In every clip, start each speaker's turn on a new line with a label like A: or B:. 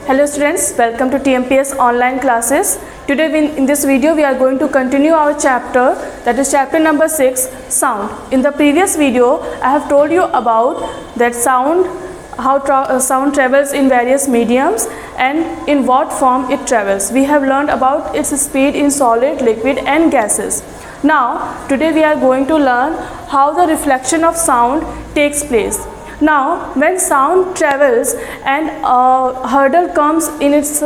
A: Hello students, welcome to TMPS online classes. Today in this video we are going to continue our chapter, that is chapter number 6, sound. In the previous video I have told you about that sound, how sound travels in various mediums and in what form it travels. We have learned about its speed in solid, liquid and gases. Now today we are going to learn how the reflection of sound takes place. Now when sound travels and a hurdle comes in its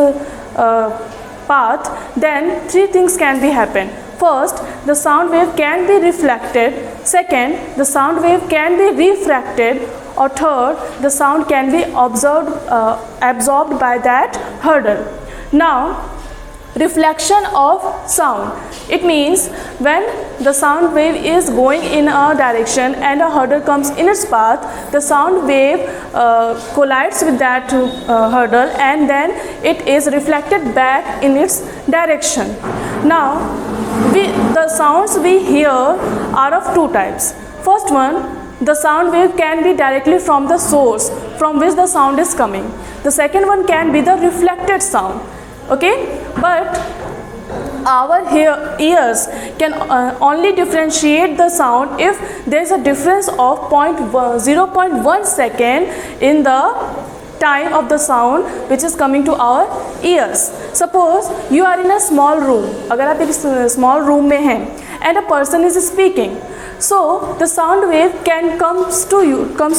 A: path, then three things can be happen. First, the sound wave can be reflected. Second, the sound wave can be refracted. Or third, the sound can be absorbed by that hurdle. Now, reflection of sound. It means when the sound wave is going in a direction and a hurdle comes in its path, the sound wave collides with that hurdle and then it is reflected back in its direction. Now, the sounds we hear are of two types. First one, the sound wave can be directly from the source from which the sound is coming. The second one can be the reflected sound. Okay, but our ears can only differentiate the sound if there is a difference of 0.1 second in the time of the sound which is coming to our ears. Suppose you are in a small room. अगर आप एक small room में हैं and a person is speaking, so the sound wave comes to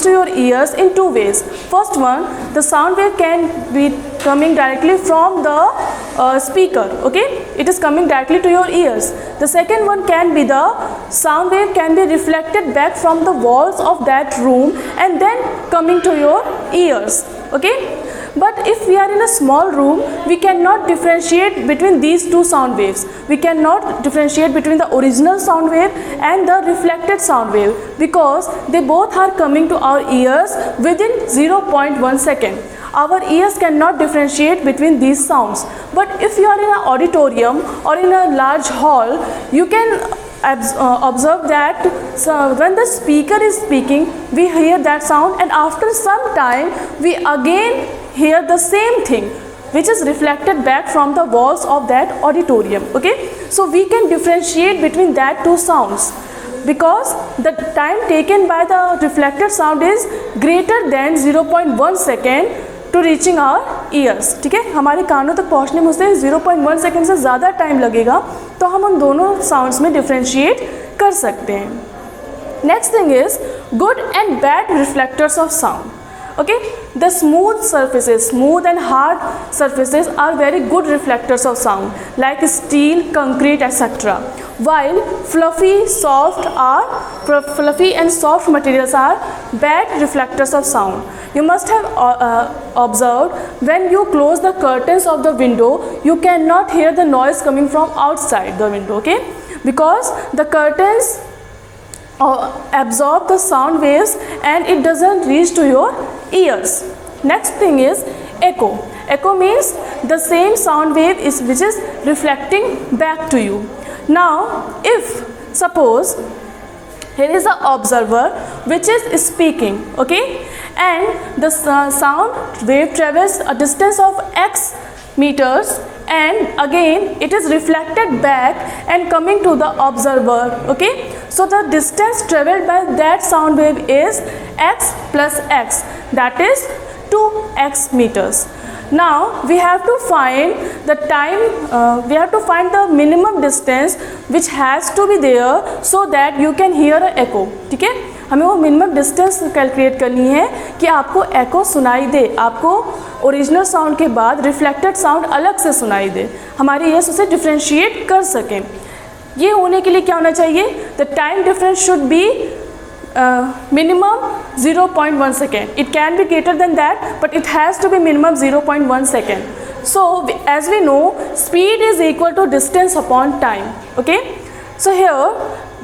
A: your ears in two ways. First one, the sound wave can be coming directly from the speaker. Okay, it is coming directly to your ears. The second one can be the sound wave can be reflected back from the walls of that room and then coming to your ears. Okay, but if we are in a small room, we cannot differentiate between these two sound waves. We cannot differentiate between the original sound wave and the reflected sound wave because they both are coming to our ears within 0.1 second. Our ears cannot differentiate between these sounds. But if you are in an auditorium or in a large hall, you can observe that when the speaker is speaking, we hear that sound, and after some time we again hear the same thing which is reflected back from the walls of that auditorium. Okay, so we can differentiate between that two sounds because the time taken by the reflected sound is greater than 0.1 second to reaching our ears. ठीक है, हमारे कानों तक पहुंचने में उसे 0.1 second से ज़्यादा टाइम लगेगा, तो हम उन दोनों साउंड्स में डिफ्रेंशिएट कर सकते हैं. Next thing is good and bad reflectors of sound. Okay, the smooth and hard surfaces are very good reflectors of sound, like steel, concrete, etc. While fluffy and soft materials are bad reflectors of sound. You must have observed when you close the curtains of the window, you cannot hear the noise coming from outside the window. Okay, because the curtains absorb the sound waves and it doesn't reach to your ears. Next thing is echo. Echo means the same sound wave which is reflecting back to you. Now if suppose here is an observer which is speaking, okay, and the sound wave travels a distance of x meters and again it is reflected back and coming to the observer. Okay, so the distance traveled by that sound wave is x plus x, that is 2x meters. Now we have to find the time, we have to find the minimum distance which has to be there so that you can hear an echo. ठीक है, हमें वो minimum distance calculate करनी है कि आपको एको सुनाई दे, आपको ओरिजिनल साउंड के बाद रिफ्लेक्टेड साउंड अलग से सुनाई दे, हमारे ईयर्स उसे डिफ्रेंशिएट कर सकें. ये होने के लिए क्या होना चाहिए? The time difference should be minimum 0.1 second. It can be greater than that, but it has to be minimum 0.1 second. So as we know, speed is equal to distance upon time. Okay, so here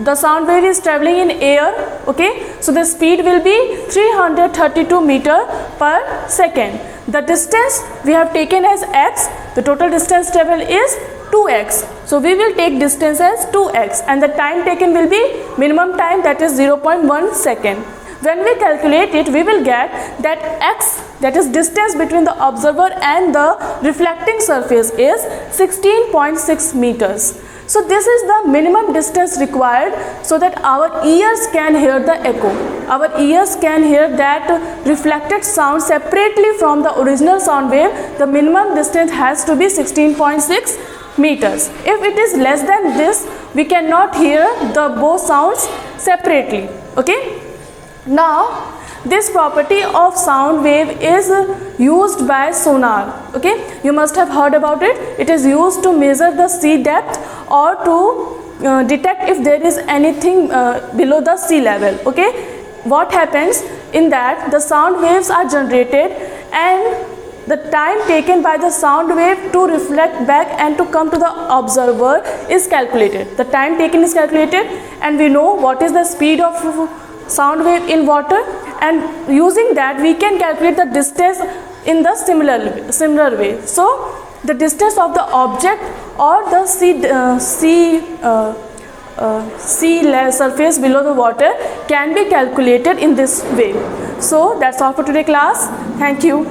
A: the sound wave is traveling in air. Okay, so the speed will be 332 meter per second. The distance we have taken as x, the total distance travel is 2x. So we will take distance as 2x and the time taken will be minimum time, that is 0.1 second. When we calculate it, we will get that x, that is distance between the observer and the reflecting surface, is 16.6 meters. So this is the minimum distance required so that our ears can hear the echo. Our ears can hear that reflected sound separately from the original sound wave. The minimum distance has to be 16.6 meters. If it is less than this, we cannot hear the both sounds separately. Okay? Now, this property of sound wave is used by sonar. Okay, you must have heard about it. It is used to measure the sea depth or to detect if there is anything below the sea level. Okay, what happens in that, the sound waves are generated and the time taken by the sound wave to reflect back and to come to the observer is calculated. The time taken is calculated and we know what is the speed of sound wave in water, and using that we can calculate the distance in the similar way. So the distance of the object or the sea surface below the water can be calculated in this way. So that's all for today class. Thank you.